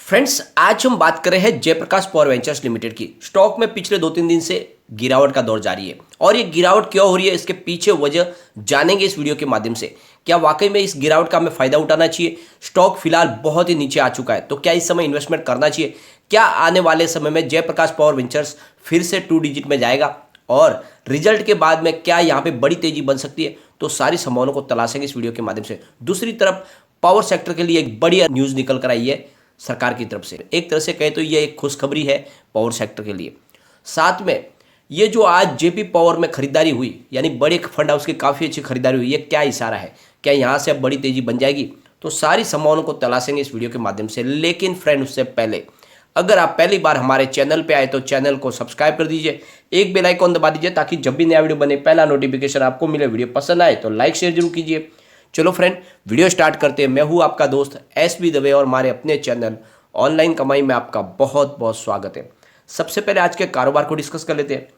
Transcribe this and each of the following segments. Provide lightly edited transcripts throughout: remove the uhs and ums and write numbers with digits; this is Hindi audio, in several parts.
फ्रेंड्स, आज हम बात कर रहे हैं जयप्रकाश पावर वेंचर्स लिमिटेड की। स्टॉक में पिछले 2-3 दिन से गिरावट का दौर जारी है और ये गिरावट क्यों हो रही है, इसके पीछे वजह जानेंगे इस वीडियो के माध्यम से। क्या वाकई में इस गिरावट का हमें फायदा उठाना चाहिए? स्टॉक फिलहाल बहुत ही नीचे आ चुका है, तो क्या इस समय इन्वेस्टमेंट करना चाहिए? क्या आने वाले समय में जयप्रकाश पावर वेंचर्स फिर से 2 डिजिट में जाएगा? और रिजल्ट के बाद में क्या यहाँ पे बड़ी तेजी बन सकती है? तो सारी संभावनाओं को तलाशेंगे इस वीडियो के माध्यम से। दूसरी तरफ पावर सेक्टर के लिए एक बड़ी न्यूज़ निकल कर आई है सरकार की तरफ से। एक तरह से कहे तो ये एक खुशखबरी है पावर सेक्टर के लिए। साथ में ये जो आज जेपी पावर में खरीदारी हुई, यानी बड़े फंड हाउस की काफ़ी अच्छी खरीदारी हुई, ये क्या इशारा है? क्या यहाँ से अब बड़ी तेजी बन जाएगी? तो सारी संभावनाओं को तलाशेंगे इस वीडियो के माध्यम से। लेकिन फ्रेंड, उससे पहले अगर आप पहली बार हमारे चैनल पे आए तो चैनल को सब्सक्राइब कर दीजिए, एक बेल आइकॉन दबा दीजिए ताकि जब भी नया वीडियो बने पहला नोटिफिकेशन आपको मिले। वीडियो पसंद आए तो लाइक शेयर जरूर कीजिए। चलो फ्रेंड, वीडियो स्टार्ट करते हैं। मैं हूँ आपका दोस्त SB दवे और हमारे अपने चैनल ऑनलाइन कमाई में आपका बहुत बहुत स्वागत है। सबसे पहले आज के कारोबार को डिस्कस कर लेते हैं।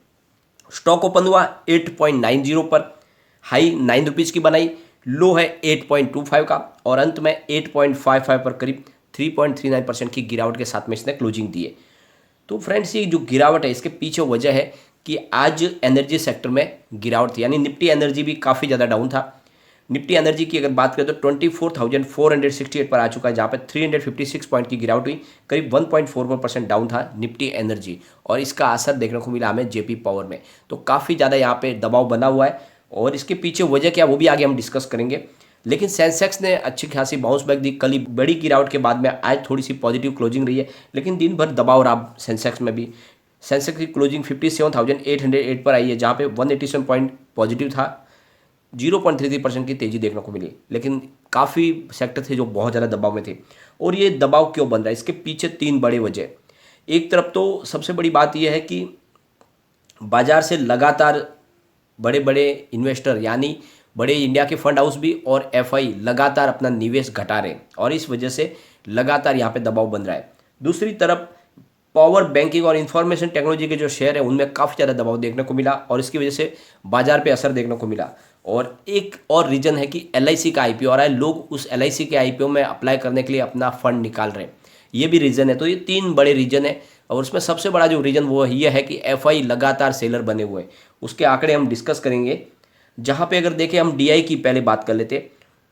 स्टॉक ओपन हुआ 8.90 पर, हाई 9 रुपीज़ की बनाई, लो है 8.25 का और अंत में 8.55 पर करीब 3.39% की गिरावट के साथ में इसने क्लोजिंग दी है। तो फ्रेंड्स, ये जो गिरावट है इसके पीछे वजह है कि आज एनर्जी सेक्टर में गिरावट थी, यानी निफ्टी एनर्जी भी काफ़ी ज़्यादा डाउन था। निफ्टी एनर्जी की अगर बात करें तो 24,468 पर आ चुका है, जहाँ पे 356 पॉइंट की गिरावट हुई, करीब 1.44% डाउन था निफ्टी एनर्जी। और इसका असर देखने को मिला हमें जेपी पावर में, तो काफ़ी ज़्यादा यहाँ पे दबाव बना हुआ है और इसके पीछे वजह क्या वो भी आगे हम डिस्कस करेंगे। लेकिन सेंसेक्स ने अच्छी खासी बाउंस बैक दी। कल ही बड़ी गिरावट के बाद में आज थोड़ी सी पॉजिटिव क्लोजिंग रही है, लेकिन दिन भर दबाव रहा सेंसेक्स में भी। सेंसेक्स की क्लोजिंग 57,808 पर आई है, जहाँ पे 187 पॉइंट पॉजिटिव था, 0.33% की तेजी देखने को मिली। लेकिन काफ़ी सेक्टर थे जो बहुत ज़्यादा दबाव में थे। और ये दबाव क्यों बन रहा है, इसके पीछे 3 बड़े वजह। एक तरफ तो सबसे बड़ी बात यह है कि बाजार से लगातार बड़े बड़े इन्वेस्टर, यानी बड़े इंडिया के फंड हाउस भी और FI लगातार अपना निवेश घटा रहे हैं और इस वजह से लगातार यहाँ पे दबाव बन रहा है। दूसरी तरफ पावर, बैंकिंग और इंफॉर्मेशन टेक्नोलॉजी के जो शेयर है उनमें काफ़ी ज़्यादा दबाव देखने को मिला और इसकी वजह से बाजार पे असर देखने को मिला। और एक और रीज़न है कि LIC का IPO आ रहा है, लोग उस LIC के IPO में अप्लाई करने के लिए अपना फंड निकाल रहे हैं, ये भी रीज़न है। तो ये 3 बड़े रीज़न है और उसमें सबसे बड़ा जो रीज़न वो ये है कि FI लगातार सेलर बने हुए हैं। उसके आंकड़े हम डिस्कस करेंगे, जहाँ पे अगर देखें हम DI की पहले बात कर लेते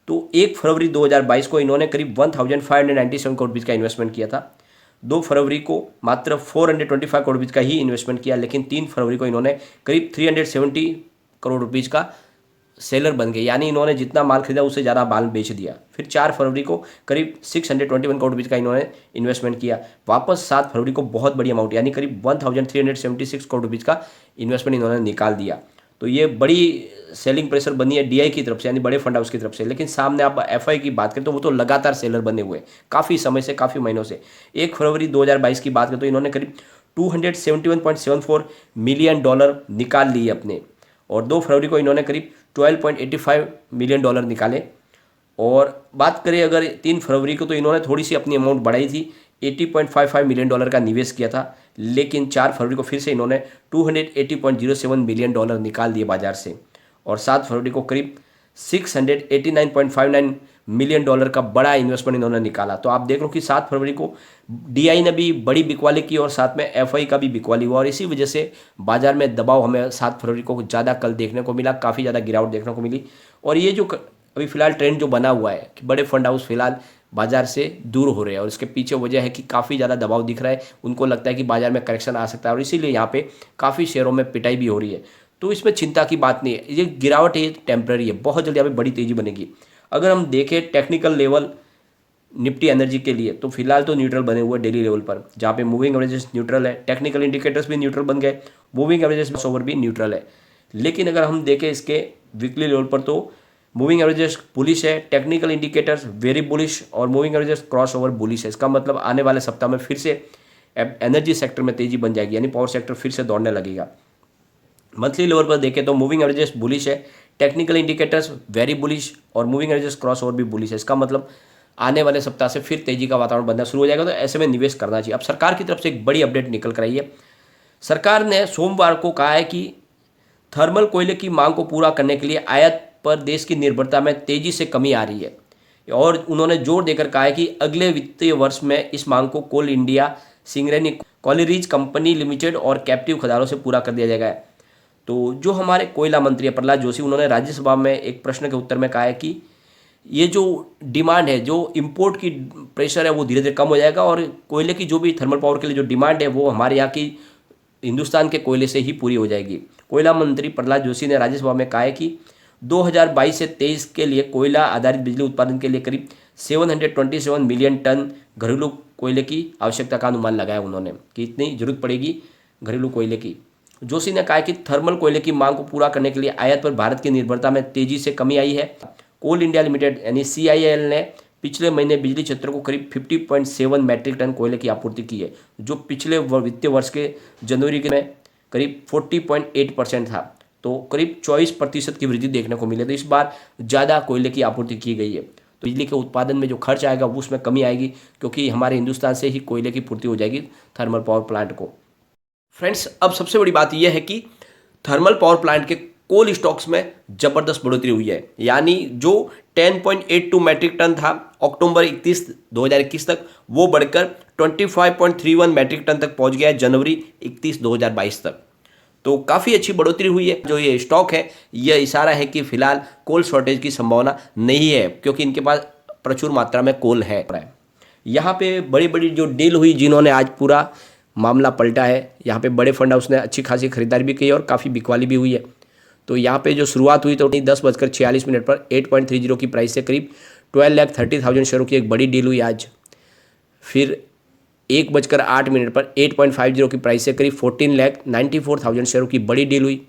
तो 1 फरवरी 2022 को इन्होंने करीब 1597 करोड़ रुपीज़ का इन्वेस्टमेंट किया था। 2 फरवरी को मात्र 425 करोड़ रुपीज़ का ही इन्वेस्टमेंट किया, लेकिन 3 फरवरी को इन्होंने करीब 370 करोड़ रुपीज़ का सेलर बन गए, यानी इन्होंने जितना माल खरीदा उससे ज़्यादा माल बेच दिया। फिर 4 फरवरी को करीब 621 करोड़ रुपीज़ का इन्होंने इन्वेस्टमेंट किया। वापस 7 फरवरी को बहुत बड़ी अमाउंट, यानी करीब 1376 करोड़ रुपीज़ का इन्वेस्टमेंट इन्होंने निकाल दिया। तो ये बड़ी सेलिंग प्रेशर बनी है DI की तरफ से, यानी बड़े फंड हाउस की तरफ से। लेकिन सामने आप FI की बात करें तो वो तो लगातार सेलर बने हुए काफ़ी समय से, काफ़ी महीनों से। 1 फरवरी 2022 की बात करें तो इन्होंने करीब $271.74 मिलियन निकाल लिए अपने, और 2 फरवरी को इन्होंने करीब $12.85 मिलियन निकाले। और बात करें अगर 3 फरवरी को तो इन्होंने थोड़ी सी अपनी अमाउंट बढ़ाई थी, $80.55 मिलियन का निवेश किया था। लेकिन 4 फरवरी को फिर से इन्होंने $280.07 मिलियन निकाल दिए बाजार से, और 7 फरवरी को करीब $689.59 मिलियन का बड़ा इन्वेस्टमेंट इन्होंने निकाला। तो आप देख लो कि 7 फरवरी को DI ने भी बड़ी बिकवाली की और साथ में FI का भी बिकवाली हुआ, और इसी वजह से बाजार में दबाव हमें 7 फरवरी को ज़्यादा कल देखने को मिला, काफ़ी ज़्यादा गिरावट देखने को मिली। और ये जो अभी फिलहाल ट्रेंड जो बना हुआ है कि बड़े फंड हाउस फिलहाल बाजार से दूर हो रहे हैं, और इसके पीछे वजह है कि काफ़ी ज़्यादा दबाव दिख रहा है। उनको लगता है कि बाजार में करेक्शन आ सकता है और इसीलिए यहाँ पे काफ़ी शेयरों में पिटाई भी हो रही है। तो इसमें चिंता की बात नहीं है, ये गिरावट है, टेम्पररी है, बहुत जल्दी यहाँ पे बड़ी तेज़ी बनेगी। अगर हम देखें टेक्निकल लेवल निफ्टी एनर्जी के लिए तो फिलहाल तो न्यूट्रल बने हुए डेली लेवल पर, जहाँ पे मूविंग एवरेजेस न्यूट्रल है, टेक्निकल इंडिकेटर्स भी न्यूट्रल बन गए, मूविंग एवरेजेस ओवर भी न्यूट्रल है। लेकिन अगर हम देखें इसके वीकली लेवल पर तो मूविंग एवरेजेस बुलिश है, टेक्निकल इंडिकेटर्स वेरी बुलिश और moving averages cross over bullish है। इसका मतलब आने वाले सप्ताह में फिर से एनर्जी सेक्टर में तेजी बन जाएगी, यानी पावर सेक्टर फिर से दौड़ने लगेगा। मंथली लेवल पर देखें तो मूविंग एवरेजेस बुलिश है, टेक्निकल इंडिकेटर्स वेरी बुलिश और मूविंग एवरेजेस क्रॉस ओवर भी बुलिश है। इसका मतलब आने वाले सप्ताह से फिर तेजी का वातावरण बनना शुरू हो जाएगा, तो ऐसे में निवेश करना चाहिए। अब सरकार की तरफ से एक बड़ी अपडेट निकल कर आई है। सरकार ने सोमवार को कहा है कि थर्मल कोयले की मांग को पूरा करने के लिए आयात पर देश की निर्भरता में तेजी से कमी आ रही है। और उन्होंने जोर देकर कहा है कि अगले वित्तीय वर्ष में इस मांग को Coal India, Singareni Collieries Company Limited और कैप्टिव खदानों से पूरा कर दिया जाएगा। तो जो हमारे कोयला मंत्री है प्रहलाद जोशी, उन्होंने राज्यसभा में एक प्रश्न के उत्तर में कहा है कि ये जो डिमांड है, जो इंपोर्ट की प्रेशर है वो धीरे धीरे कम हो जाएगा और कोयले की जो भी थर्मल पावर के लिए जो डिमांड है वो हमारे यहाँ की हिंदुस्तान के कोयले से ही पूरी हो जाएगी। कोयला मंत्री प्रहलाद जोशी ने राज्यसभा में कहा है कि 2022 से 23 के लिए कोयला आधारित बिजली उत्पादन के लिए करीब 727 मिलियन टन घरेलू कोयले की आवश्यकता का अनुमान लगाया उन्होंने कि इतनी जरूरत पड़ेगी घरेलू कोयले की। जोशी ने कहा कि थर्मल कोयले की मांग को पूरा करने के लिए आयात पर भारत की निर्भरता में तेजी से कमी आई है। कोल इंडिया लिमिटेड यानी CIL ने पिछले महीने बिजली क्षेत्र को करीब 50.7 मैट्रिक टन कोयले की आपूर्ति की है, जो पिछले वित्तीय वर्ष के जनवरी के में करीब 40.8% था। तो करीब 24% की वृद्धि देखने को मिली। तो इस बार ज़्यादा कोयले की आपूर्ति की गई है, तो बिजली के उत्पादन में जो खर्च आएगा वो उसमें कमी आएगी, क्योंकि हमारे हिंदुस्तान से ही कोयले की पूर्ति हो जाएगी थर्मल पावर प्लांट को। फ्रेंड्स, अब सबसे बड़ी बात यह है कि थर्मल पावर प्लांट के कोल स्टॉक्स में जबरदस्त बढ़ोतरी हुई है, यानी जो 10.82 मैट्रिक टन था अक्टूबर 31, 2021 तक, वो बढ़कर 25.31 मैट्रिक टन तक पहुंच गया है जनवरी 31, 2022 तक। तो काफ़ी अच्छी बढ़ोतरी हुई है। जो ये स्टॉक है यह इशारा है कि फिलहाल कोल शॉर्टेज की संभावना नहीं है, क्योंकि इनके पास प्रचुर मात्रा में कोल है। यहाँ पे बड़ी बड़ी जो डील हुई, जिन्होंने आज पूरा मामला पलटा है, यहाँ पे बड़े फंड हाउस ने अच्छी खासी खरीदारी भी की है और काफ़ी बिकवाली भी हुई है। तो यहाँ पे जो शुरुआत हुई तो 10:46 पर 8.30 की प्राइस से करीब 12,30,000 शेयरों की एक बड़ी डील हुई आज। फिर 1:08 पर 8.50 की प्राइस से करीब 14,94,000 शेयरों की बड़ी डील हुई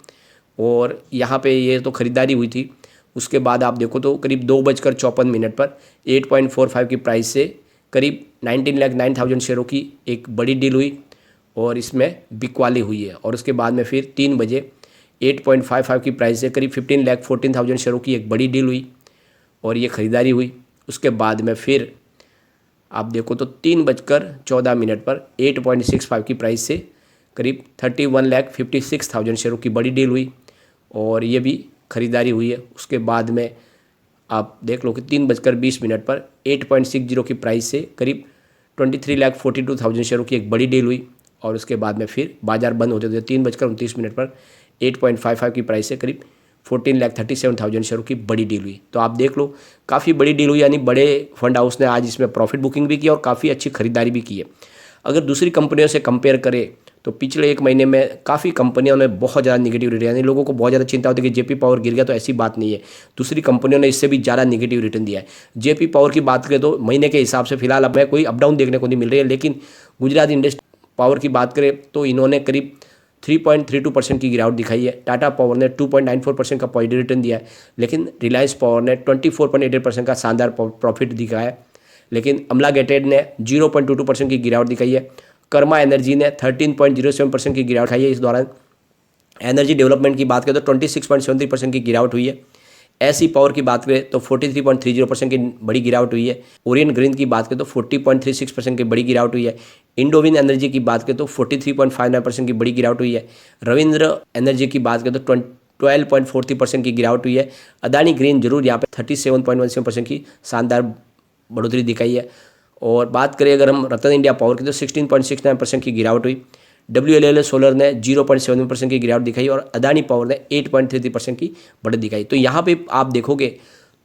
और यहाँ पे ये तो खरीदारी हुई थी। उसके बाद आप देखो तो करीब 2:54 पर 8.45 की प्राइस से करीब 19,09,000 शेयरों की एक बड़ी डील हुई और इसमें बिकवाली हुई है। और उसके बाद में फिर 3 बजे 8.55 की प्राइस से करीब 15,14,000 शेयरों की एक बड़ी डील हुई और ये खरीदारी हुई। उसके बाद में फिर आप देखो तो 3:14 पर 8.65 की प्राइस से करीब 31,56,000 शेयरों की बड़ी डील हुई और ये भी खरीदारी हुई है। उसके बाद में आप देख लो कि 3:20 पर 8.60 की प्राइस से करीब 23,42,000 शेयरों की एक बड़ी डील हुई और उसके बाद में फिर बाजार बंद होते थे 3:29 पर 8.55 की प्राइस से करीब 14,37,000 शेयरों की बड़ी डील हुई। तो आप देख लो काफ़ी बड़ी डील हुई, यानी बड़े फंड हाउस ने आज इसमें प्रॉफिट बुकिंग भी की और काफ़ी अच्छी खरीदारी भी की है। अगर दूसरी कंपनियों से कंपेयर करें तो पिछले एक महीने में काफ़ी कंपनियों ने बहुत ज़्यादा निगेटिव रिटर्न, यानी लोगों को बहुत ज़्यादा चिंता होती है कि JP पावर गिर गया, तो ऐसी बात नहीं है। दूसरी कंपनियों ने इससे भी ज़्यादा निगेटिव रिटर्न दिया है। JP पावर की बात करें तो महीने के हिसाब से फिलहाल अब कोई अप डाउन देखने को नहीं मिल रही है, लेकिन गुजरात इंडस्ट्री पावर की बात करें तो इन्होंने करीब 3.32% की गिरावट दिखाई है। टाटा पावर ने 2.94% का पॉजिटिव रिटर्न दिया है, लेकिन रिलायंस पावर ने 24.88% का शानदार प्रॉफिट दिखाया है। लेकिन अमला गेटेड ने 0.22% की गिरावट दिखाई है। कर्मा एनर्जी ने 13.07% की गिरावट दिखाई है। इस दौरान एनर्जी डेवलपमेंट की बात करें तो 26.73% की गिरावट हुई है। SE पावर की बात करें तो 43.30% की बड़ी गिरावट हुई है। ओरियन ग्रीन की बात करें तो 40.36% की बड़ी गिरावट हुई है। इंडोविन एनर्जी की बात करें तो 43.59% की बड़ी गिरावट हुई है। रविंद्र एनर्जी की बात करें तो 12.40% की गिरावट हुई है। अदानी ग्रीन जरूर यहाँ पे 37.17% की शानदार बढ़ोतरी दिखाई है। और बात करें अगर हम रतन इंडिया पावर की तो 16.69% की गिरावट हुई। WLL सोलर ने 0.7% की गिरावट दिखाई और अदानी पावर ने 8.33% की बढ़त दिखाई। तो यहाँ पे आप देखोगे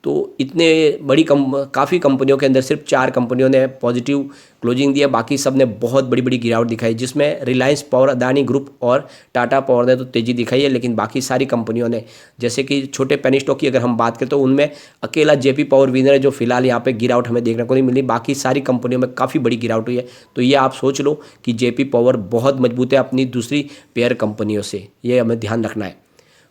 तो इतने बड़ी काफ़ी कंपनियों के अंदर सिर्फ 4 कंपनियों ने पॉजिटिव क्लोजिंग दिया, बाकी सब ने बहुत बड़ी बड़ी गिरावट दिखाई, जिसमें रिलायंस पावर, अदानी ग्रुप और टाटा पावर ने तो तेज़ी दिखाई है, लेकिन बाकी सारी कंपनियों ने, जैसे कि छोटे पेनी स्टॉक की अगर हम बात करें तो उनमें अकेला JP पावर विनर है जो फिलहाल यहाँ पे गिरावट हमें देखने को नहीं मिली। बाकी सारी कंपनियों में काफ़ी बड़ी गिरावट हुई है। तो ये आप सोच लो कि JP पावर बहुत मजबूत है अपनी दूसरी पेयर कंपनियों से, ये हमें ध्यान रखना है।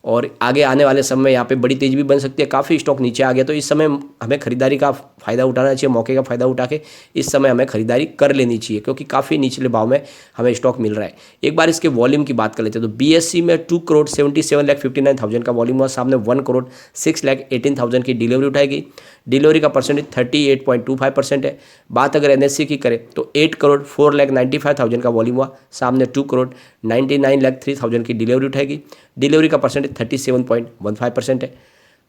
और आगे आने वाले समय यहाँ पे बड़ी तेज़ी भी बन सकती है। काफ़ी स्टॉक नीचे आ गया, तो इस समय हमें खरीदारी का फ़ायदा उठाना चाहिए, मौके का फ़ायदा उठा के इस समय हमें खरीदारी कर लेनी चाहिए, क्योंकि काफ़ी निचले भाव में हमें स्टॉक मिल रहा है। एक बार इसके वॉल्यूम की बात कर लेते हैं तो BSE में 2,77,59,000 का वॉल्यूम हुआ, सामने 1,06,18,000 की डिलीवरी उठाई गई। डिलीवरी का परसेंटेज 38.25% है। बात अगर NSE की करें तो 8,04,95,000 का वॉल्यूम हुआ, सामने 2,99,03,000 की डिलीवरी उठाई गई। डिलीवरी का परसेंटेज 37.15% है।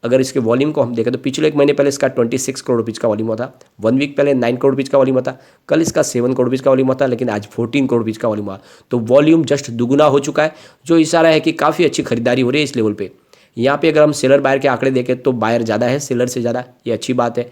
अगर इसके वॉल्यूम को हम देखें तो पिछले एक महीने पहले इसका 26 करोड़ रुपीज़ का वॉल्यूम हुआ था, 1 वीक पहले 9 करोड़ रुपीज़ का वॉल्यूम हुआ था, कल इसका 7 करोड़ रुपीज़ का वॉल्यूम हुआ था, लेकिन आज 14 करोड़ रुपीज़ का वॉल्यूम हुआ। तो वॉल्यूम जस्ट दुगुना हो चुका है, जो इशारा है कि काफ़ी अच्छी खरीदारी हो रही है इस लेवल पे। यहाँ पे अगर हम सेलर बायर के आंकड़े देखें तो बायर ज़्यादा है सेलर से ज़्यादा, ये अच्छी बात है।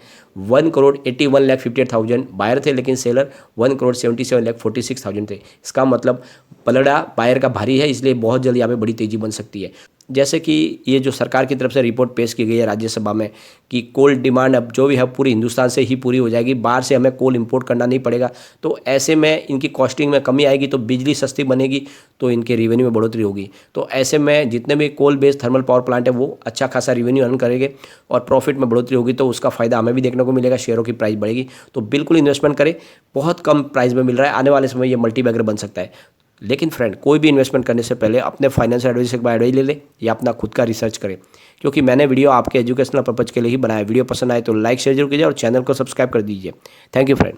1,81,58,000 बायर थे, लेकिन सेलर 1,77,46,000 थे। इसका मतलब पलड़ा बायर का भारी है, इसलिए बहुत जल्द यहाँ पे बड़ी तेज़ी बन सकती है। जैसे कि ये जो सरकार की तरफ से रिपोर्ट पेश की गई है राज्यसभा में कि कोल डिमांड अब जो भी है पूरी हिंदुस्तान से ही पूरी हो जाएगी, बाहर से हमें कोल इंपोर्ट करना नहीं पड़ेगा। तो ऐसे में इनकी कॉस्टिंग में कमी आएगी, तो बिजली सस्ती बनेगी, तो इनके रेवेन्यू में बढ़ोतरी होगी। तो ऐसे में जितने भी coal based thermal power plant है वो अच्छा खासा रेवेन्यू अर्न करेंगे और प्रॉफिट में बढ़ोतरी होगी, तो उसका फ़ायदा हमें भी देखने को मिलेगा, शेयरों की प्राइस बढ़ेगी। तो बिल्कुल इन्वेस्टमेंट करें, बहुत कम प्राइस में मिल रहा है, आने वाले समय ये मल्टीबैगर बन सकता है। लेकिन फ्रेंड, कोई भी इन्वेस्टमेंट करने से पहले अपने फाइनेंशियल एडवाइजर से एक बार एडवाइस ले ले या अपना खुद का रिसर्च करें, क्योंकि मैंने वीडियो आपके एजुकेशनल पर्पज़ के लिए ही बनाया। वीडियो पसंद आए तो लाइक शेयर जरूर कीजिए और चैनल को सब्सक्राइब कर दीजिए। Thank you friend.